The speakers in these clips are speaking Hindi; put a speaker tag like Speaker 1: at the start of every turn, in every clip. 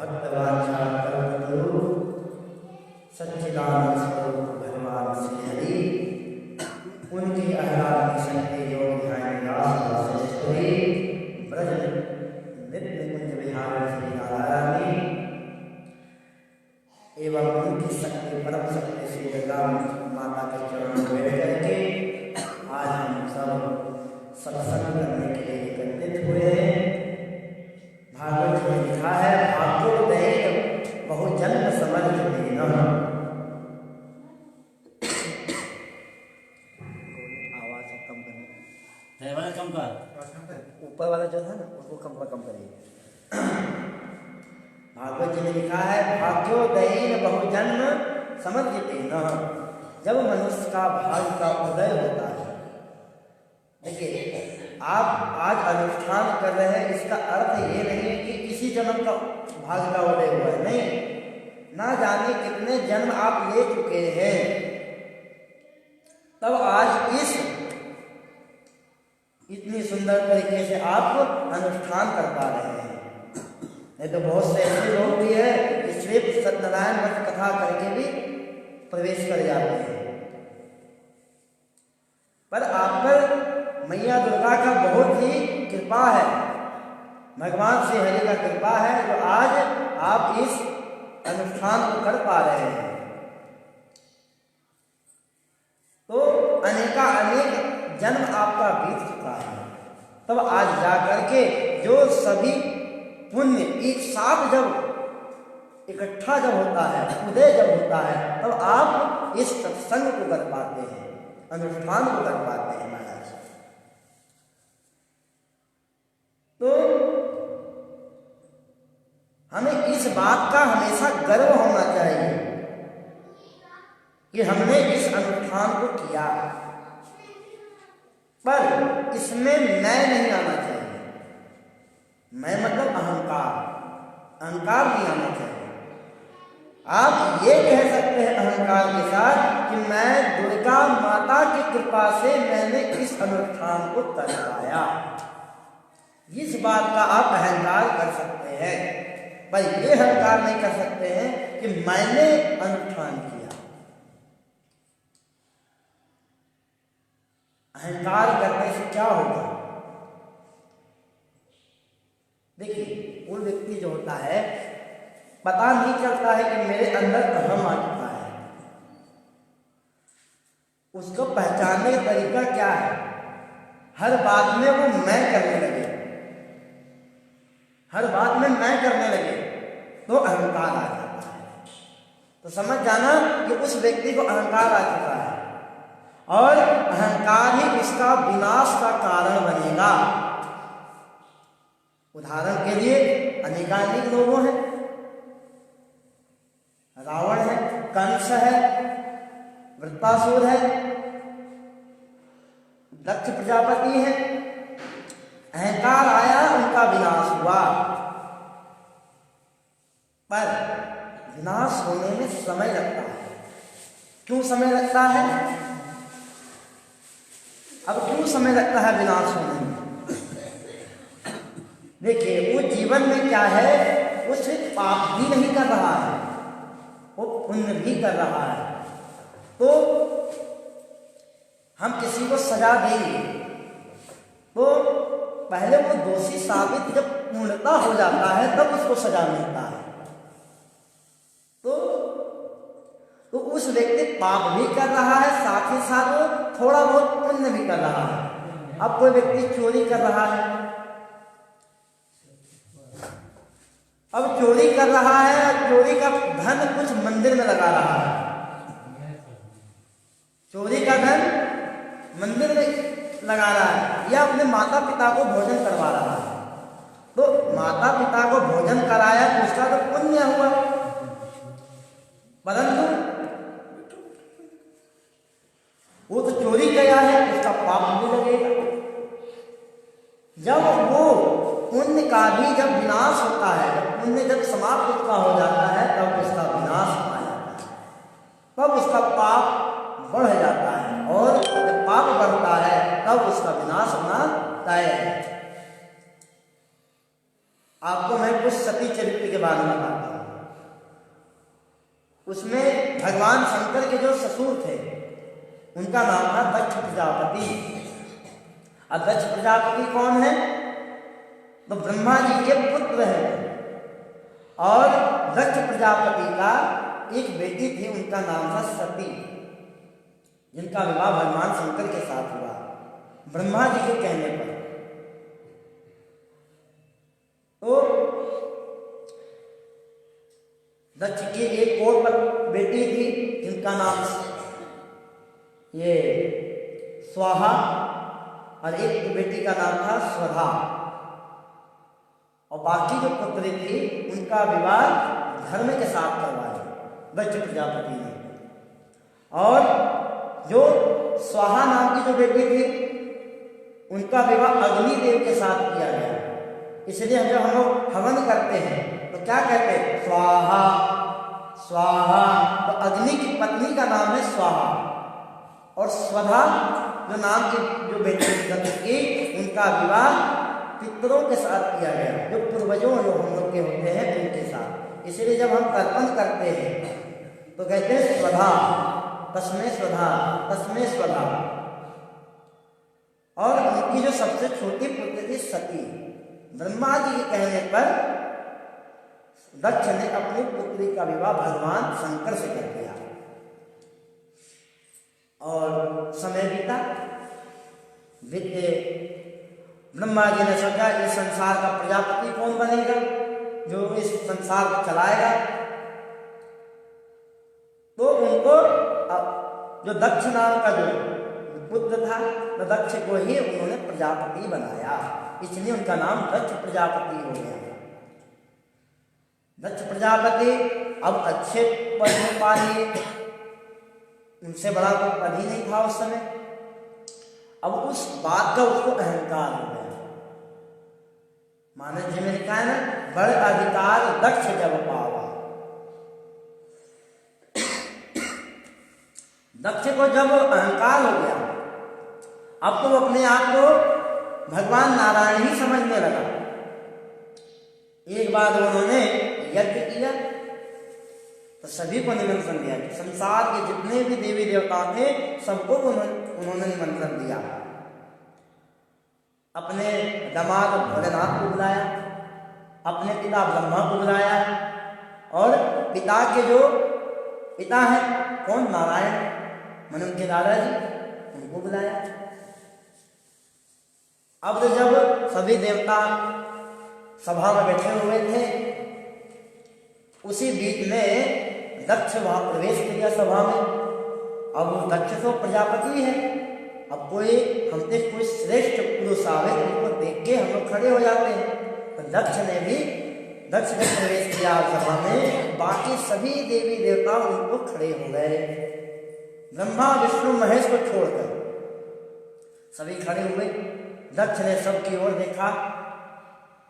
Speaker 1: भक्तवांछा कल्पतरु सच्चिदानंद स्वरूप भगवान श्री हरि उनकी आराधना शक्ति योग ध्यान दास वासिष्ठि ब्रज नित्य कुंज विहार श्री नारायणी एवं उनकी शक्ति परम शक्ति श्री दुर्गा माता के चरणों में बैठ करके आज हम सब सत्संग करने के लिए एकत्रित हुए हैं। भागवत में लिखा है भाग्योदय बहुजन्म समर्थ देना। आवाज कम करना,
Speaker 2: कम कर,
Speaker 1: ऊपर वाला जो था ना उसको कम करिए। भागवत जी में लिखा है भाग्योदय बहुजन्म समर्थ देना। जब मनुष्य का भाग्य का उदय होता है, देखिए आप आज अनुष्ठान कर रहे हैं, इसका अर्थ ये नहीं है कि इसी जन्म का भाग्य का उदय हुआ है, नहीं। ना जाने कितने जन्म आप ले चुके हैं, तब आज इतनी सुंदर तरीके से आप अनुष्ठान कर पा रहे हैं। नहीं तो बहुत से ऐसे लोग भी है कि सिर्फ सत्यनारायण व्रत कथा करके भी प्रवेश कर जाते हैं। पर आप पर मैया दुर्गा का बहुत ही कृपा है, भगवान श्री हरि का कृपा है जो आज आप इस अनुष्ठान को कर पा रहे हैं। तो अनेक जन्म आपका बीत चुका है, तब आज जाकर के जो सभी पुण्य एक साथ जब इकट्ठा जब होता है, उदय जब होता है, तब आप इस सत्संग को कर पाते हैं, अनुष्ठान को कर पाते हैं महाराज। तो हमें इस बात का हमेशा गर्व होना चाहिए कि हमने इस अनुष्ठान को किया, पर इसमें मैं नहीं आना चाहिए। मैं मतलब अहंकार नहीं आना चाहिए। आप ये कह सकते हैं अहंकार के साथ कि मैं दुर्गा माता की कृपा से मैंने इस अनुष्ठान को कर पाया। इस बात का आप अहंकार कर सकते हैं, पर ये अहंकार नहीं कर सकते हैं कि मैंने अनुष्ठान किया। अहंकार करने से क्या होगा? देखिए, वो व्यक्ति जो होता है पता नहीं चलता है कि मेरे अंदर अहम आ चुका है। उसको पहचानने का तरीका क्या है? हर बात में वो मैं करने लगे, हर बात में मैं करने लगे तो अहंकार आ जाता है। तो समझ जाना कि उस व्यक्ति को अहंकार आ चुका है, और अहंकार ही इसका विनाश का कारण बनेगा। उदाहरण के लिए अनेकानेक लोगों हैं, रावण है, कंस है, वृत्तासुर है, दक्ष प्रजापति है। अहंकार आया, उनका विनाश हुआ, पर विनाश होने में समय लगता है। क्यों समय लगता है? अब क्यों समय लगता है विनाश होने में? देखिए, वो जीवन में क्या है, वो सिर्फ पाप भी नहीं कर रहा है, वो पुण्य भी कर रहा है। तो हम किसी को सजा देंगे तो पहले वो दोषी साबित जब पूर्णता हो जाता है तब उसको सजा मिलता है। तो उस व्यक्ति पाप भी कर रहा है, साथ ही साथ वो थोड़ा बहुत पुण्य भी कर रहा है। अब कोई व्यक्ति चोरी कर रहा है, अब चोरी कर रहा है, चोरी का धन कुछ मंदिर में लगा रहा है, चोरी का धन मंदिर में लगा रहा है, या अपने माता पिता को भोजन करवा रहा है। तो माता पिता को भोजन कराया तो उसका तो पुण्य हुआ, परंतु वो तो चोरी किया है, उसका पाप भी लगेगा। जब वो पुण्य का भी जब विनाश होता है, जब पुण्य जब समाप्त उसका हो जाता है, तब उसका विनाश आ जाता है, तब उसका पाप बढ़ जाता है, और जब पाप बढ़ता है तब उसका विनाश होना तय है। आपको मैं कुछ सती चरित्र के बारे में बताता हूँ। उसमें भगवान शंकर के जो ससुर थे उनका नाम था दक्ष प्रजापति। अब दक्ष प्रजापति कौन है? तो ब्रह्मा जी के पुत्र हैं। और दक्ष प्रजापति का एक बेटी थी, उनका नाम था सती, जिनका विवाह भगवान शंकर के साथ हुआ ब्रह्मा जी के कहने पर। तो दक्ष की एक और बेटी थी जिनका नाम ये स्वाहा, और एक बेटी का नाम था स्वधा, और बाकी जो पुत्री थी उनका विवाह धर्म के साथ करवाया दक्ष प्रजापति ने। और जो स्वाहा नाम की जो बेटी थी उनका विवाह अग्निदेव के साथ किया गया। इसलिए जब हम लोग हवन करते हैं तो क्या कहते हैं? स्वाहा स्वाहा। तो अग्नि की पत्नी का नाम है स्वाहा, और स्वधा जो नाम की जो बेटी की उनका विवाह पितरों के साथ किया गया, जो पूर्वजों जो हम लोग के होते हैं उनके साथ। इसलिए जब हम तर्पण करते हैं तो कहते हैं स्वधा, तस्मै स्वधा, तस्मै स्वधा। और उनकी जो सबसे छोटी पुत्री थी सती, ब्रह्मा जी के कहने पर दक्ष ने अपनी पुत्री का विवाह भगवान शंकर से कर दिया। और समय बीता, बीते ब्रह्मा जी ने सोचा इस संसार का प्रजापति कौन बनेगा, जो इस संसार को चलाएगा। तो उनको जो दक्ष नाम का जो पुत्र था, तो दक्ष को ही उन्होंने प्रजापति बनाया, इसलिए उनका नाम दक्ष प्रजापति हो गया। दक्ष प्रजापति अब अच्छे पद में पा लिए, उनसे बड़ा कोई पद ही नहीं था उस समय। अब उस बात का उसको अहंकार हो गया। मानव जी में लिखा है ना, बड़ अधिकार दक्ष जब पावा। दक्ष को जब अहंकार हो गया, अब तो अपने आप को भगवान नारायण ही समझने लगा। एक बार उन्होंने यज्ञ किया तो सभी को निमंत्रण दिया, संसार के जितने भी देवी देवता थे सबको उन्होंने निमंत्रण दिया। अपने दामाद भोलेनाथ को बुलाया, अपने पिता ब्रह्मा को बुलाया, और पिता के जो पिता हैं कौन? नारायण, मैंने उनके दादाजी, उनको बुलाया। अब तो जब सभी देवता सभा में बैठे हुए थे, उसी बीच में दक्ष वहां प्रवेश किया सभा में। अब वो दक्ष तो प्रजापति है, अब कोई हमसे कोई श्रेष्ठ पुरुष आवे उनको देख के हम लोग खड़े हो जाते हैं। तो दक्ष ने प्रवेश किया सभा में, बाकी सभी देवी देवता उनको खड़े हो गए, ब्रह्मा विष्णु महेश को छोड़कर सभी खड़े हुए। दक्ष ने सबकी ओर देखा,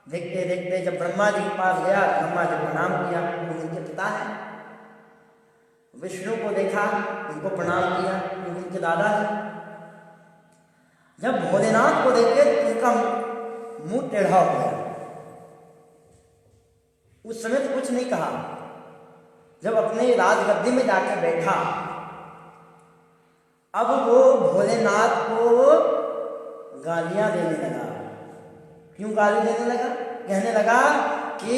Speaker 1: देखते देखते जब ब्रह्मा जी के पास गया, ब्रह्मा जी प्रणाम किया, उनके पिता है। विष्णु को देखा, उनको प्रणाम किया, उनके दादा है। जब भोलेनाथ को देखे तो उनका मुंह टेढ़ा हो गया। उस समय तो कुछ नहीं कहा। जब अपने राजगद्दी में जाकर बैठा, अब वो भोलेनाथ को गालियां देने लगा। क्यों गाली देने लगा? कहने लगा कि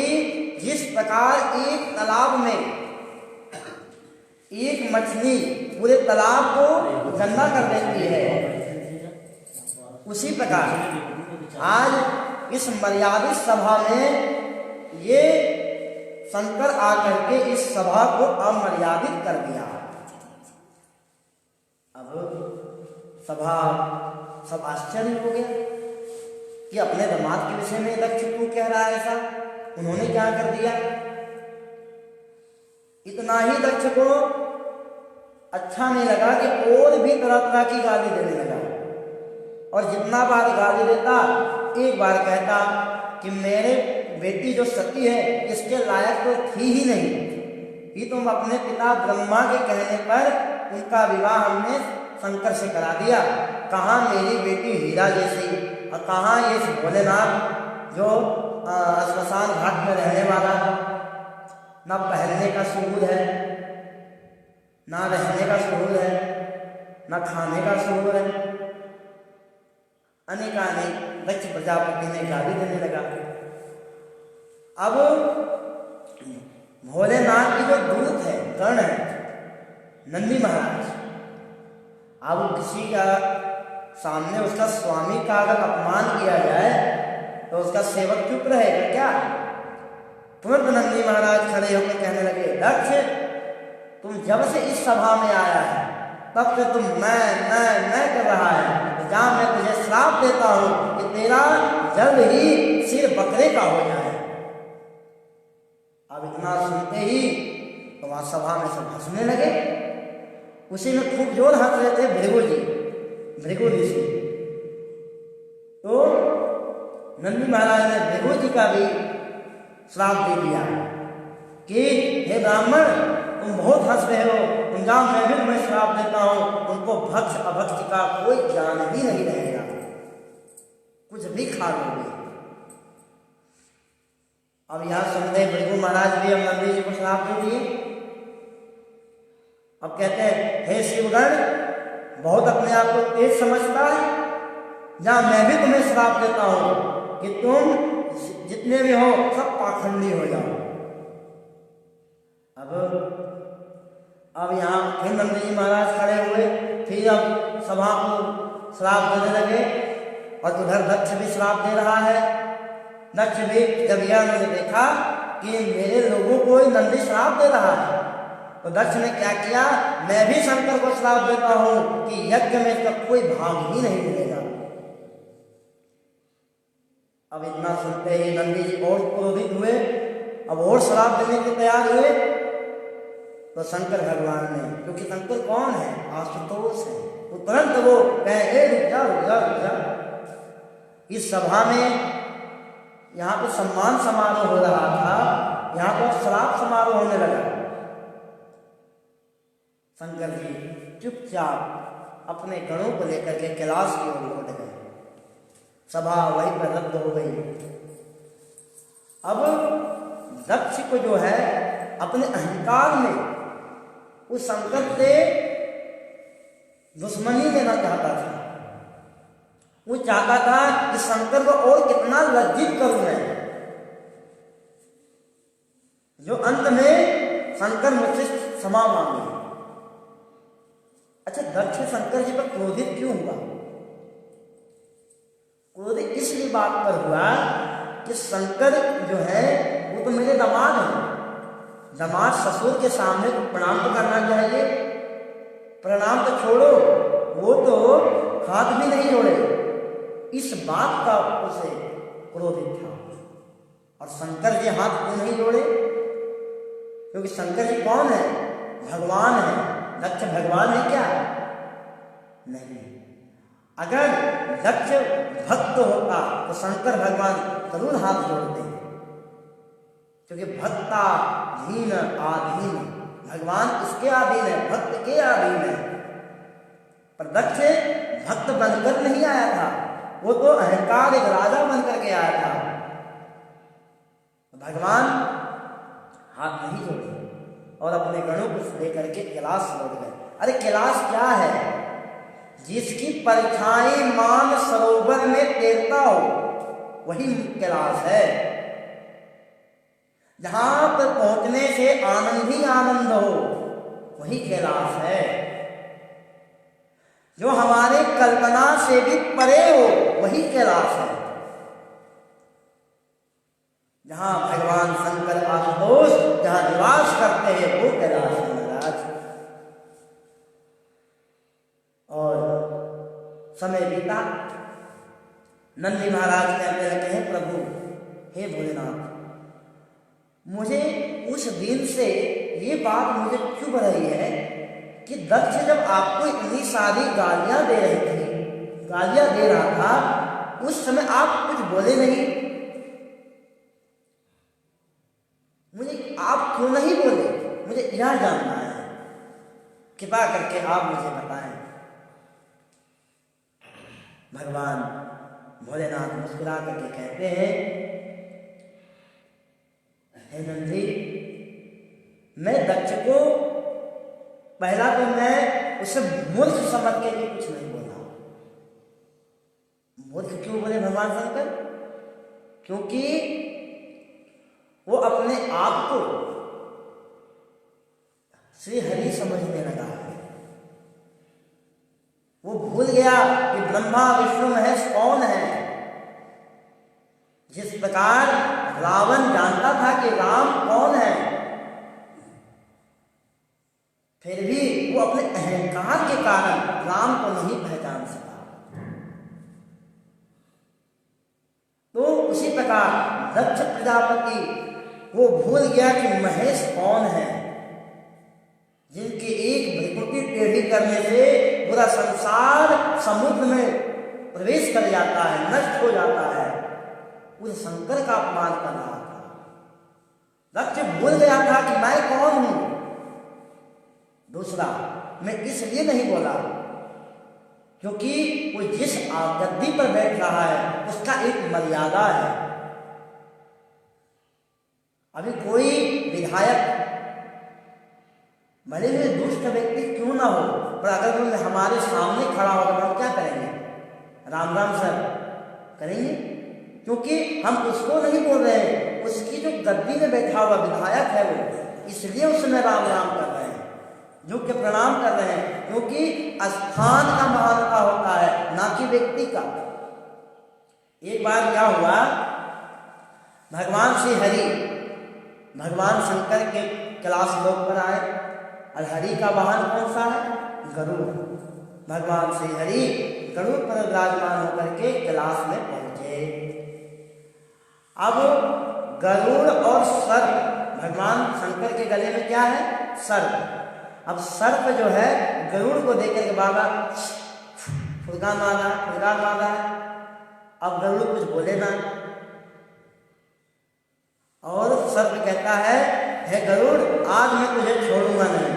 Speaker 1: जिस प्रकार एक तालाब में एक मछली पूरे तालाब को गंदा कर देती है, उसी प्रकार आज इस मर्यादित सभा में ये शंकर आकर के इस सभा को अमर्यादित कर दिया। अब सभा सब आश्चर्य हो गया कि अपने दामाद के विषय में दक्ष क्यों कह रहा है ऐसा, उन्होंने क्या कर दिया। इतना ही दक्ष को अच्छा नहीं लगा कि और भी तरह तरह की गाली देने लगा, और जितना बार गाली देता एक बार कहता कि मेरे बेटी जो सती है इसके लायक तो थी ही नहीं, ये तुम अपने पिता ब्रह्मा के कहने पर उनका विवाह हमने शंकर से करा दिया। कहाँ मेरी बेटी हीरा जैसी, और कहाँ ये भोलेनाथ जो श्मशान घाट में रहने वाला, ना पहनने का सुरूर है, ना रहने का सुरूर है, ना खाने का सुरूर है। अनेकानेक दक्ष प्रजापति ने गाली देने लगा। अब भोलेनाथ की जो दूत है, कर्ण है, नंदी महाराज, अब किसी का सामने उसका स्वामी का अगर अपमान किया जाए तो उसका सेवक चुप रहेगा क्या? तुरंत नंदी महाराज खड़े होकर कहने लगे, दक्ष, तुम जब से इस सभा में आया है तब से तुम मैं कर रहा है। जहां मैं तुझे श्राप देता हूं कि तेरा जल्द ही सिर बकरे का हो जाए। अब इतना सुनते ही तो वहां सभा में सब हंसने लगे। उसी में खूब जोर हंस रहे थे भृगु ऋषि। तो नंदी महाराज ने भृगु जी का भी श्राप दे दिया कि हे ब्राह्मण, तुम बहुत हंस रहे हो, तुम जाओ, मैं भी तुम्हें श्राप देता हूं, उनको भक्ष अभक्ष का कोई ज्ञान भी नहीं रहेगा, कुछ भी खा लोगे। अब यहां सुनते भृगु महाराज भी अब नंदी जी को श्राप दे दिए। अब कहते हैं, हे शिवगण, बहुत अपने आप को तेज समझता है, जहां मैं भी तुम्हें श्राप देता हूं कि तुम जितने भी हो सब पाखंडी हो जाओ। अब यहाँ फिर नंदी जी महाराज खड़े हुए, फिर अब सभा को श्राप देने लगे और उधर दक्ष भी श्राप दे रहा है। दक्ष भी जब यह उन्होंने देखा कि मेरे लोगों को नंदी श्राप दे रहा है तो दक्ष ने क्या किया, मैं भी शंकर को श्राप देता हूं कि यज्ञ में इसका कोई भाग ही नहीं मिलेगा। अब इतना सुनते ही नंदी जी और क्रोधित हुए, अब और श्राप देने के तैयार हुए। तो शंकर भगवान ने, क्योंकि शंकर कौन है, आशुतोष है, तो तुरंत वो कहे, रुक जा। इस सभा में यहाँ पे सम्मान समारोह हो रहा था, यहाँ पर श्राप समारोह होने लगा। शंकर जी चुपचाप अपने गणों को लेकर के कैलाश की ओर लौट गए। सभा वहीं पर रद्द हो गई। अब दक्ष को जो है अपने अहंकार में उस शंकर से दुश्मनी लेना चाहता था। वो चाहता था कि शंकर को और कितना लज्जित करूं मैं, जो अंत में शंकर मुझसे क्षमा मांगे। अच्छा, दक्ष शंकर जी पर क्रोधित क्यों हुआ? क्रोधित इसलिए बात पर हुआ कि शंकर जो है वो तो मेरे दामाद हैं। दामाद ससुर के सामने तो प्रणाम तो करना चाहिए। प्रणाम तो छोड़ो, वो तो हाथ भी नहीं जोड़े। इस बात का उसे क्रोधित था। और शंकर जी हाथ क्यों नहीं जोड़े? क्योंकि शंकर जी कौन है? भगवान है। दक्ष भगवान है क्या? नहीं। अगर दक्ष भक्त होता तो शंकर भगवान जरूर हाथ जोड़ते, क्योंकि भक्ता धीन आधीन, भगवान इसके अधीन है, भक्त के अधीन है। पर दक्ष भक्त बनकर नहीं आया था, वो तो अहंकार एक राजा बनकर के आया था। भगवान हाथ नहीं जोड़े और अपने गणों को लेकर के कैलाश लौट गए। अरे कैलाश क्या है? जिसकी परछाई मान सरोवर में तैरता हो वही कैलाश है। जहां पर पहुंचने से आनंद ही आनंद हो वही कैलाश है। जो हमारे कल्पना से भी परे हो वही कैलाश है। जहां भगवान शंकर आशुतोष जहां निवास करते हैं वो कैलाश है महाराज। और समय बीता, नंदी महाराज कहने लगे हैं, प्रभु हे भोलेनाथ, मुझे उस दिन से ये बात मुझे चुभ रही है कि दक्ष जब आपको इतनी सारी गालियां दे रही थी, गालियां दे रहा था, उस समय आप कुछ बोले नहीं। मुझे आप क्यों नहीं बोले? मुझे यह जानना है, कृपा करके आप मुझे बताएं। भगवान भोलेनाथ मुस्कुरा करके कहते हैं हे नंदी, मैं दक्ष को पहला तो मैं उसे मूर्ख समझ के भी कुछ नहीं बोला। मूर्ख क्यों बोले भगवान शंकर? क्योंकि वो अपने आप को श्री हरि समझने लगा है। वो भूल गया कि ब्रह्मा विष्णु महेश कौन है। जिस प्रकार रावण जानता था कि राम कौन है, फिर भी वो अपने अहंकार के कारण राम को नहीं पहचान सका। तो उसी प्रकार दक्ष प्रजापति वो भूल गया कि महेश कौन है, जिनकी एक भ्रिकुटी टेढ़ी करने से पूरा संसार समुद्र में प्रवेश कर जाता है, नष्ट हो जाता है। उस शंकर का अपमान कर रहा था। दक्ष भूल गया था कि मैं कौन हूं। दूसरा, मैं इसलिए नहीं बोला क्योंकि वो जिस गद्दी पर बैठ रहा है उसका एक मर्यादा है। अभी कोई विधायक भले ही दुष्ट व्यक्ति क्यों ना हो, पर अगर वो हमारे सामने खड़ा होगा तो हम क्या करेंगे? राम राम सर करेंगे, क्योंकि हम उसको नहीं बोल रहे हैं, उसकी जो गद्दी में बैठा हुआ विधायक है वो, इसलिए उसमें राम राम कर रहे हैं, झुक के प्रणाम कर रहे हैं, क्योंकि स्थान का महानता होता है, ना कि व्यक्ति का। एक बार क्या हुआ, भगवान श्री हरि भगवान शंकर के कैलाश लोक पर आए, और हरि का वाहन कौन सा है? गरुड़। भगवान श्री हरि गरुड़ पर विराजमान होकर के कैलाश में पहुंचे। अब गरुड़ और सर्प, भगवान शंकर के गले में क्या है? सर्प। अब सर्प जो है गरुड़ को देकर के बाबा फुदका मारा है। अब गरुड़ कुछ बोले ना, और सर्प कहता है, हे गरुड़, आज मैं तुझे छोड़ूंगा नहीं।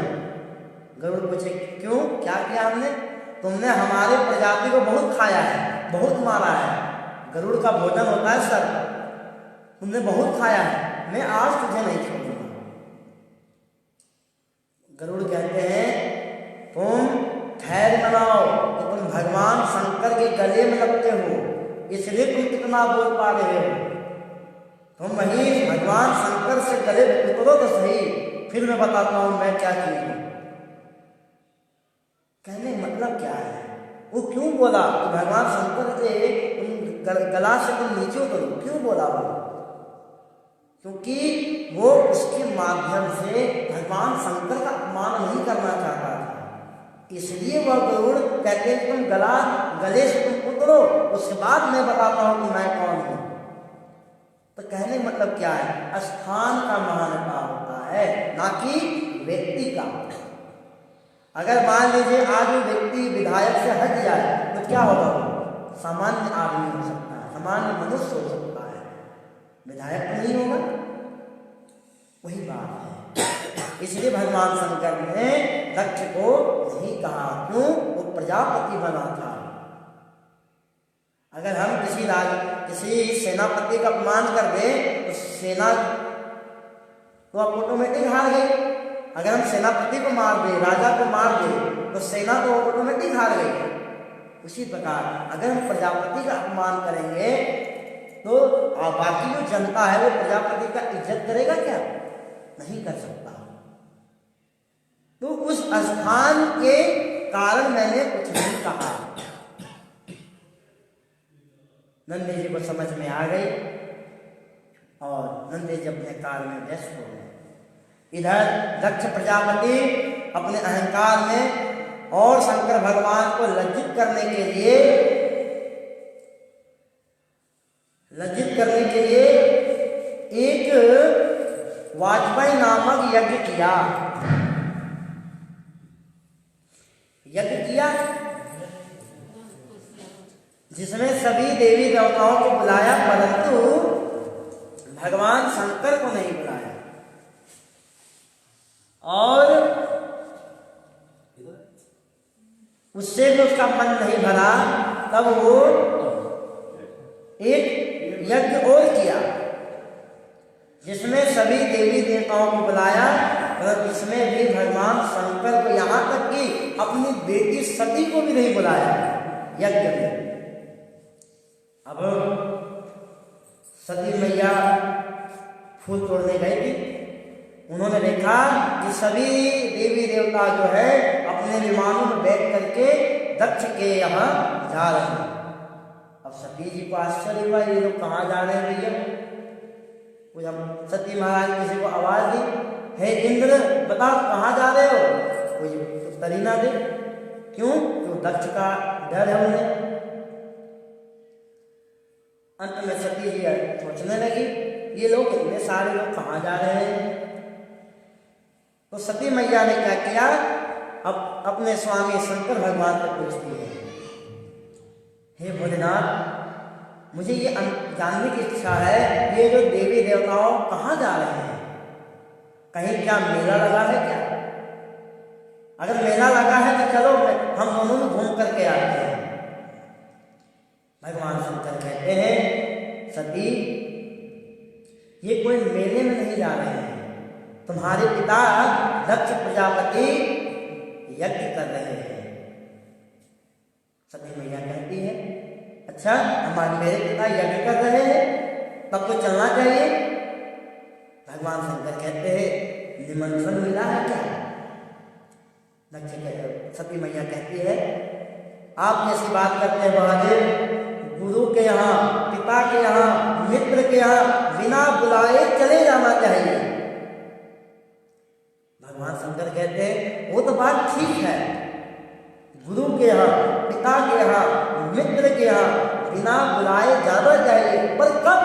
Speaker 1: गरुड़ पूछे, क्यों, क्या किया हमने? तुमने हमारे प्रजाति को बहुत खाया है, बहुत मारा है। गरुड़ का भोजन होता है सर्प, तुमने बहुत खाया है, मैं आज तुझे नहीं छोड़ूंगा। गरुड़ कहते हैं, तुम धैर्य बनाओ कि तुम भगवान शंकर के गले में लगते हो, इसलिए तुम कितना बोल पा रहे हो। तुम वहीं भगवान शंकर से गले उतरो तो सही, फिर मैं बताता हूं मैं क्या चीज हूं। कहने मतलब क्या है? वो क्यों बोला कि भगवान शंकर से तुम गला से तुम नीचे उतरो? क्यों बोला वो? क्योंकि वो उसके माध्यम से भगवान शंकर का अपमान नहीं करना चाहता था, इसलिए वह गरुड़ कहते हैं तुम गले से तुम उतरो, उसके बाद मैं बताता हूं कि मैं कौन हूं। तो कहने मतलब क्या है? स्थान का महानता होता है, ना कि व्यक्ति का। अगर मान लीजिए आज वो व्यक्ति विधायक से हट जाए तो क्या होगा? सामान्य आदमी हो सकता है, सामान्य मनुष्य हो सकता है, विधायक तो नहीं होगा। वही बात है, इसलिए भगवान शंकर ने दक्ष को नहीं कहा। क्यों? वो प्रजापति बना था। अगर हम किसी सेनापति का अपमान कर दें तो सेना तो ऑटोमेटिक हार गई। अगर हम सेनापति को मार दे, राजा को मार दे, तो सेना तो ऑटोमेटिक हार गई। उसी प्रकार अगर हम प्रजापति का अपमान करेंगे तो बाकी जो जनता है वो प्रजापति का इज्जत करेगा क्या? नहीं कर सकता। तो उस स्थान के कारण मैंने कुछ नहीं कहा। नंदी जी को समझ में आ गई और नंदी जी अपने कार्य में व्यस्त हो गए। इधर दक्ष प्रजापति अपने अहंकार में और शंकर भगवान को लज्जित करने के लिए एक वाजपेयी नामक यज्ञ किया, जिसमें सभी देवी देवताओं को बुलाया, परंतु भगवान शंकर को नहीं बुलाया। और उससे भी उसका मन नहीं भरा, तब वो एक यज्ञ और किया जिसमें सभी देवी देवताओं को बुलाया, और इसमें भी भगवान शंकर को यहाँ तक कि अपनी बेटी सती को भी नहीं बुलाया यज्ञ में। अब सती मैया फूल तोड़ने गई थी, उन्होंने देखा कि सभी देवी देवता जो है अपने विमानों में बैठ करके दक्ष के यहाँ जा रहे हैं। अब सती जी को आश्चर्य हुआ, ये लोग कहाँ जा रहे हैं भैया? कुछ हम सती महाराज किसी को आवाज दी, हे इंद्र बताओ कहाँ जा रहे हो? कोई उत्तर ही ना दे। क्यों? दक्ष का डर है उन्हें। अंत में सती जी सोचने लगी, ये लोग इतने सारे लोग कहाँ जा रहे हैं? तो सती मैया ने क्या किया, अब अपने स्वामी शंकर भगवान को पूछती है, हे भोलेनाथ, मुझे ये जानने की इच्छा है, ये जो देवी देवताओं कहाँ जा रहे हैं? कहीं क्या मेला लगा है क्या? अगर मेला लगा है तो चलो हम दोनों में घूम करके आते हैं। भगवान शंकर कहते हैं, सती ये कोई मेले में नहीं जा रहे हैं, तुम्हारे पिता दक्ष प्रजापति यज्ञ कर रहे हैं। सती मैया कहती है, अच्छा हमारे मेरे पिता यज्ञ कर रहे हैं, तब तो चलना चाहिए। भगवान शंकर कहते हैं, निमंत्रण मिला है क्या? सती मैया कहती है, आप जैसी बात करते हैं महादेव, गुरु के यहाँ, पिता के यहाँ, मित्र के यहाँ बिना बुलाए चले जाना चाहिए। भगवान शंकर कहते हैं, वो तो बात ठीक है, गुरु के यहाँ, पिता के यहाँ, मित्र के यहाँ बिना बुलाए जाना चाहिए, पर कब?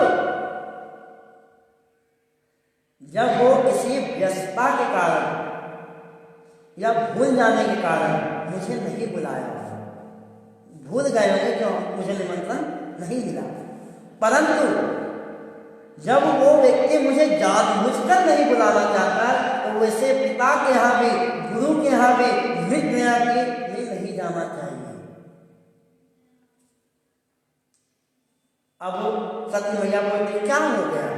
Speaker 1: जब वो किसी व्यस्तता के कारण या भूल जाने के कारण मुझे नहीं बुलाया, भूल गए होंगे कि मुझे निमंत्रण नहीं मिला। परंतु जब वो व्यक्ति मुझे जानबूझकर नहीं बुलाना चाहता, तो वैसे पिता के यहाँ भी, गुरु के यहाँ भी, मित्र यहाँ भी नहीं जाना चाहिए। अब सती मैया बोलती, क्या हो गया?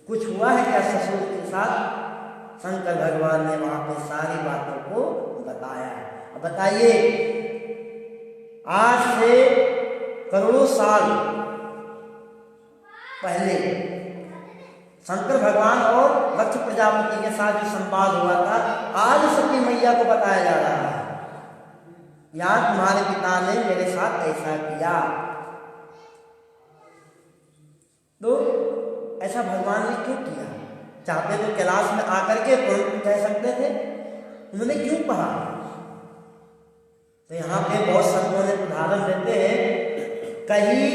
Speaker 1: कुछ हुआ है क्या ससुर के साथ? शंकर भगवान ने वहां पे सारी बातों को बताया। अब बताइए, आज से करोड़ों साल पहले शंकर भगवान और दक्ष प्रजापति के साथ जो संवाद हुआ था, आज सती मैया को बताया जा रहा है, यार तुम्हारे पिता ने मेरे साथ ऐसा किया। तो ऐसा भगवान ने क्यों किया? चाहते तो कैलाश में आकर के तुरंत कह सकते थे, उन्होंने क्यों कहा? तो यहाँ पे बहुत संतों ने उदाहरण देते हैं, कहीं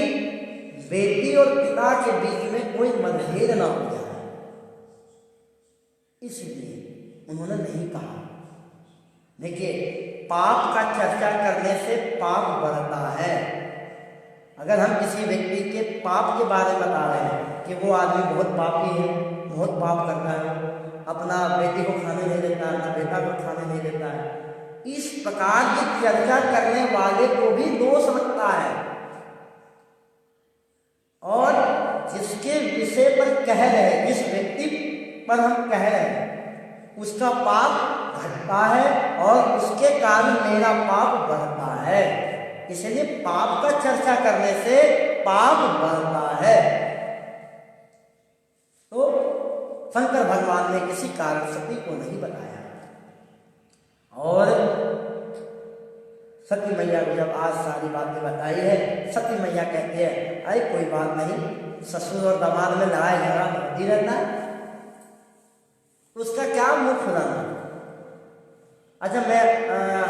Speaker 1: बेटी और पिता के बीच में कोई मतभेद ना हो जाए, इसलिए उन्होंने नहीं कहा। देखिए, पाप का चर्चा करने से पाप बढ़ता है। अगर हम किसी व्यक्ति के पाप के बारे में बता रहे हैं कि वो आदमी बहुत पापी है, बहुत पाप करता है, अपना बेटी को खाने नहीं देता है, अपना बेटा को खाने नहीं देता है, इस प्रकार की चर्चा करने वाले को भी दोष लगता है। और जिसके विषय पर कह रहे हैं, जिस व्यक्ति पर हम कह रहे हैं, उसका पाप घटता है और उसके कारण मेरा पाप बढ़ता है। इसलिए पाप का चर्चा करने से पाप बढ़ता है। तो शंकर भगवान ने किसी कारण सती को नहीं बताया। और सती मैया को जब आज सारी बातें बताई है, सती मैया कहती है, अरे कोई बात नहीं, ससुर और दामाद में लड़ाई झगड़ा होती रहता है, उसका क्या मुंह खुलाना। अच्छा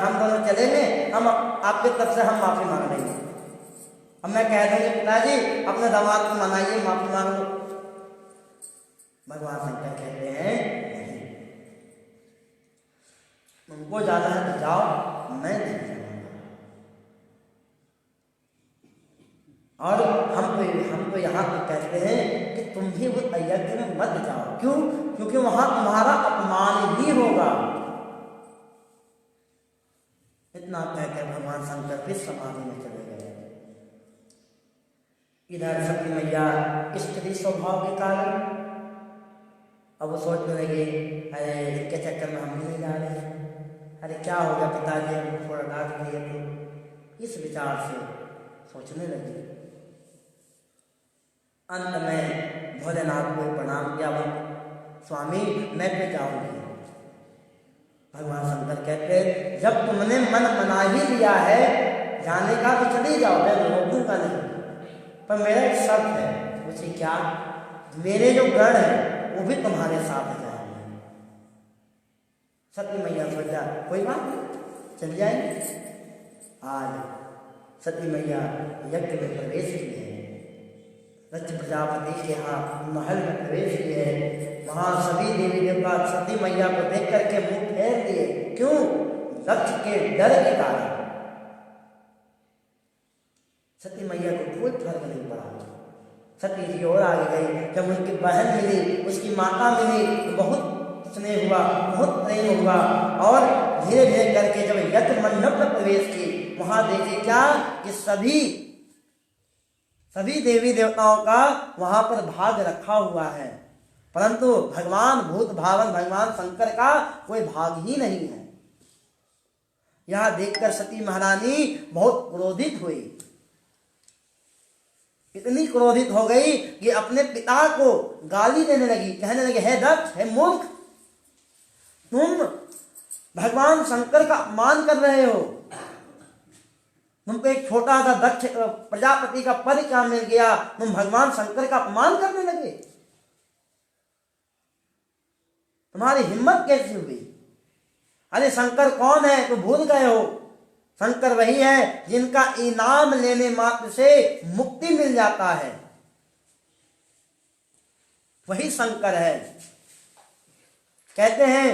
Speaker 1: हम दोनों चलेंगे, हम आपके तरफ से हम माफी मांग लेंगे। अब मैं कह दूंगी, पिताजी अपने दामाद को मनाइए, माफी मांग लो। भगवान शंकर कहते हैं, नहीं, तुमको जाना है तो जाओ, मैं नहीं जाऊंगा। और हम तो यहाँ पे कहते हैं कि तुम भी वो यज्ञ में मत जाओ। क्यों? क्योंकि वहां तुम्हारा अपमान ही होगा। इतना कहकर भगवान शंकर फिर समाधि में चले गए। इधर सती मैया स्त्री स्वभाव के कारण अब वो सोचने लगे, अरे इनके चक्कर में हम नहीं जा रहे हैं, अरे क्या हो गया पिताजी हमको थोड़ा डांट दिए तो। इस विचार से सोचने लगे। अंत में भोलेनाथ को प्रणाम किया, स्वामी मैं तो जाऊंगी। भगवान शंकर कहते जब तुमने मन मना ही लिया है जाने का तो चले जाओ, मैं रोकूंगा नहीं, पर मेरा एक शर्त है। मुझे क्या? मेरे जो गण है वो भी तुम्हारे साथ जाएंगे। सती मैया सोचा कोई बात नहीं, चल जाएंगे। आज सती मैया यज्ञ में प्रवेश किए हैं, दक्ष प्रजापति के यहाँ महल में प्रवेश किए हैं। वहां सभी देवी देवता सती मैया को देख करके मुंह फेर दिए। क्यों? दक्ष के डर के कारण। सती मैया को कोई फर्क नहीं पड़ा। सती जी और आगे गई। जब उनकी बहन मिली, उसकी माता मिली, तो बहुत स्नेह हुआ, बहुत प्रेम हुआ। और धीरे धीरे करके जब यज्ञ मंडप में प्रवेश की, वहां देखे क्या कि सभी देवी देवताओं का वहां पर भाग रखा हुआ है, परंतु भगवान भूत भावन भगवान शंकर का कोई भाग ही नहीं है। यह देखकर सती महारानी बहुत क्रोधित हुई। इतनी क्रोधित हो गई कि अपने पिता को गाली देने लगी। कहने लगे, हे दक्ष, हे मूर्ख, तुम भगवान शंकर का अपमान कर रहे हो। तुमको एक छोटा सा दक्ष प्रजापति का पद क्या मिल गया, तुम भगवान शंकर का अपमान करने लगे। तुम्हारी हिम्मत कैसी हुई? अरे शंकर कौन है तो भूल गए हो? शंकर वही है जिनका इनाम लेने मात्र से मुक्ति मिल जाता है, वही शंकर है। कहते हैं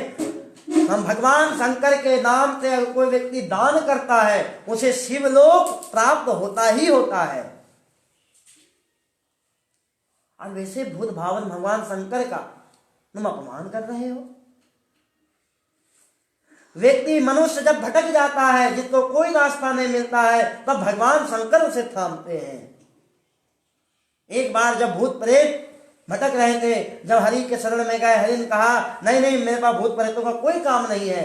Speaker 1: हम भगवान शंकर के नाम से अगर कोई व्यक्ति दान करता है उसे शिवलोक प्राप्त होता ही होता है। और वैसे भूत भावन भगवान शंकर का तुम अपमान कर रहे हो। व्यक्ति मनुष्य जब भटक जाता है, जिसको कोई रास्ता नहीं मिलता है, तब भगवान शंकर उसे थामते हैं। एक बार जब भूत प्रेत भटक रहे थे, जब हरि के शरण में गए, हरि ने कहा नहीं नहीं मेरे पास भूत प्रेतों का कोई काम नहीं है।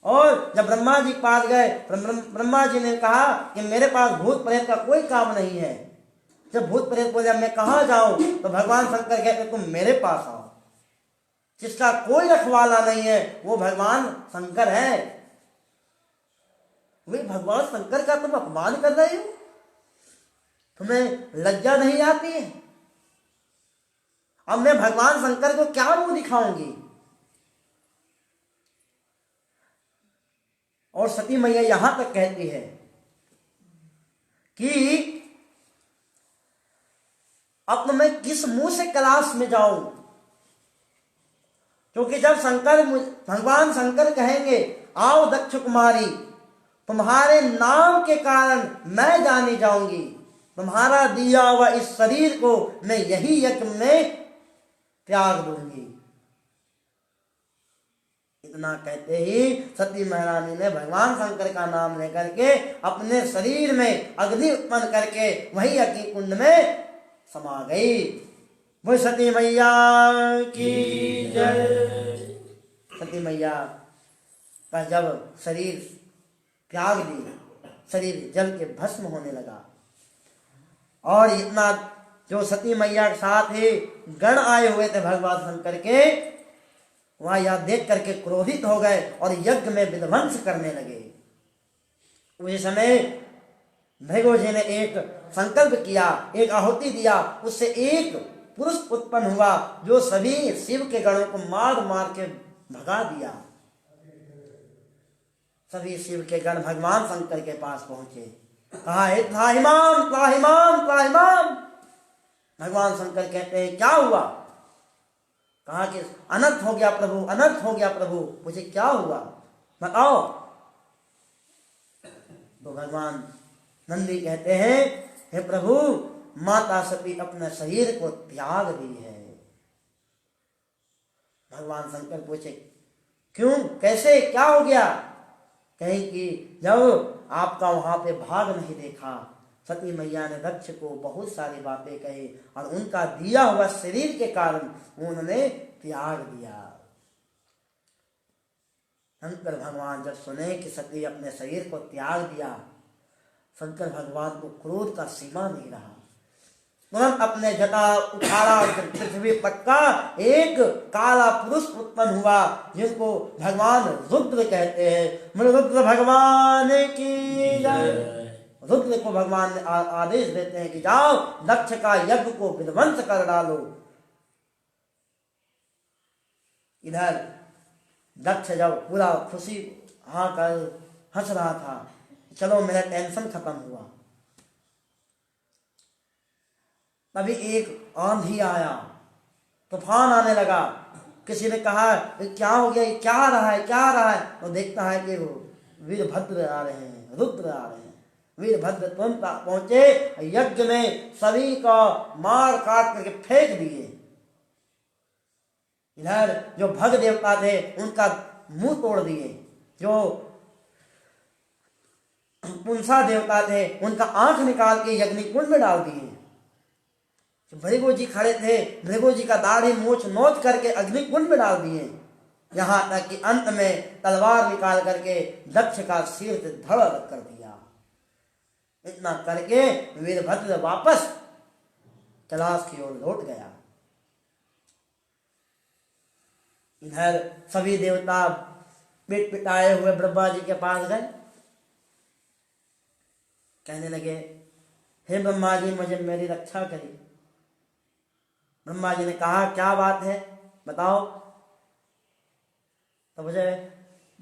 Speaker 1: और जब ब्रह्मा जी के पास गए, ब्रह्मा जी ने कहा कि मेरे पास भूत प्रेत का कोई काम नहीं है। जब भूत प्रेत बोले मैं कहाँ जाऊं, तो भगवान शंकर कहते तुम मेरे पास आओ। जिसका कोई रखवाला नहीं है वो भगवान शंकर है। वे भगवान शंकर का तुम अपमान कर रहे हो, तुम्हें लज्जा नहीं आती है? अब मैं भगवान शंकर को क्या मुंह दिखाऊंगी? और सती मैया यहां तक कहती है कि अब मैं किस मुंह से कैलाश में जाऊं, क्योंकि जब भगवान शंकर कहेंगे आओ दक्ष कुमारी, तुम्हारे नाम के कारण मैं जानी जाऊंगी, तुम्हारा दिया हुआ इस शरीर को मैं यही यज्ञ में त्याग दूंगी। इतना कहते ही सती महारानी ने भगवान शंकर का नाम लेकर के अपने शरीर में अग्नि उत्पन्न करके वही अग्नि कुंड में समा गई। वो सती मैया की जय। सती मैया का जब शरीर त्याग दी, शरीर जल के भस्म होने लगा। और इतना जो सती मैया के साथ ही गण आए हुए थे भगवान शंकर के, वहां यह देख करके क्रोधित हो गए और यज्ञ में विध्वंस करने लगे। उस समय भृगु जी ने एक संकल्प किया, एक आहुति दिया, उससे एक पुरुष उत्पन्न हुआ जो सभी शिव के गणों को मार मार के भगा दिया। सभी शिव के गण भगवान शंकर के पास पहुंचे, कहा त्राहिमाम त्राहिमाम त्राहिमाम। भगवान शंकर कहते हैं क्या हुआ? कहा कि अनर्थ हो गया प्रभु, अनर्थ हो गया प्रभु, मुझे क्या हुआ बताओ। तो भगवान नंदी कहते हैं हे प्रभु, माता सती अपने शरीर को त्याग दी है। भगवान शंकर पूछे क्यों, कैसे, क्या हो गया? कहें कि जब आपका वहां पे भाग नहीं देखा, सती मैया ने दक्ष को बहुत सारी बातें कही और उनका दिया हुआ शरीर के कारण उन्होंने त्याग दिया। शंकर भगवान जब सुने कि सती अपने शरीर को त्याग दिया, शंकर भगवान को क्रोध का सीमा नहीं रहा। तुरंत अपने जटा उठाड़ा और पृथ्वी पक्का एक काला पुरुष उत्पन्न हुआ जिनको भगवान रुद्र कहते हैं। रुद्र भगवान की जय। रुद्र को भगवान ने आदेश देते हैं कि जाओ दक्ष का यज्ञ को विध्वंस कर डालो। इधर दक्ष जब पूरा खुशी हाँ कर हंस रहा था, चलो मेरा टेंशन खत्म हुआ, तभी एक आंधी आया, तूफान आने लगा। किसी ने कहा क्या हो गया, क्या आ रहा है, क्या आ रहा है? तो देखता है कि वो वीरभद्र आ रहे हैं, रुद्र आ रहे हैं। वीरभद्र तुरंत पहुंचे, यज्ञ में सभी का मार काट करके फेंक दिए। इधर जो भग देवता थे उनका मुंह तोड़ दिए, जो पुंसा देवता थे उनका आंख निकाल के यज्ञकुंड में डाल दिए। भृगु जी खड़े थे, भृगु जी का दाढ़ी मूछ नोच करके अग्निकुंड में डाल दिए। यहां तक कि अंत में तलवार निकाल करके दक्ष का सिर धड़ कर दिया। इतना करके वीरभद्र वापस कैलाश की ओर लौट गया। इधर सभी देवता पिट पिटाए हुए ब्रह्मा जी के पास गए, कहने लगे हे ब्रह्मा जी मुझे मेरी रक्षा करिए। ब्रह्मा जी ने कहा क्या बात है बताओ। तो मुझे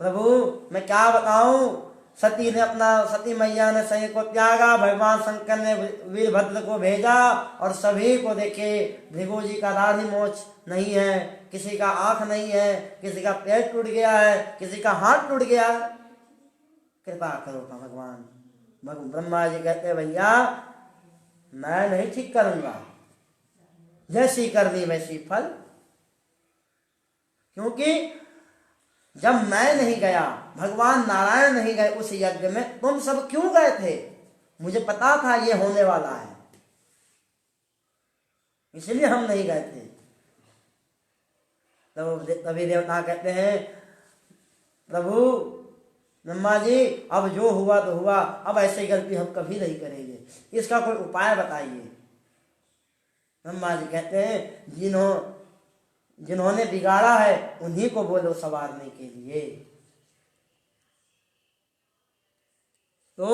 Speaker 1: प्रभु मैं क्या बताऊं, सती ने अपना सती मैया ने शरीर को त्यागा, भगवान शंकर ने वीरभद्र को भेजा और सभी को देखे भृगु जी का दाढ़ी मोछ नहीं है, किसी का आंख नहीं है, किसी का पैर टूट गया है, किसी का हाथ टूट गया है, कृपा करो भगवान। ब्रह्मा जी कहते भैया मैं नहीं ठीक करूंगा, जैसी करनी वैसी फल। क्योंकि जब मैं नहीं गया, भगवान नारायण नहीं गए उस यज्ञ में, तुम सब क्यों गए थे? मुझे पता था ये होने वाला है, इसलिए हम नहीं गए थे। तो तभी देवता कहते हैं प्रभु ब्रह्मा जी अब जो हुआ तो हुआ, अब ऐसी गलती हम कभी नहीं करेंगे, इसका कोई उपाय बताइए। ब्रह्मा जी कहते हैं जिन्होंने बिगाड़ा है उन्हीं को बोलो संवारने के लिए। तो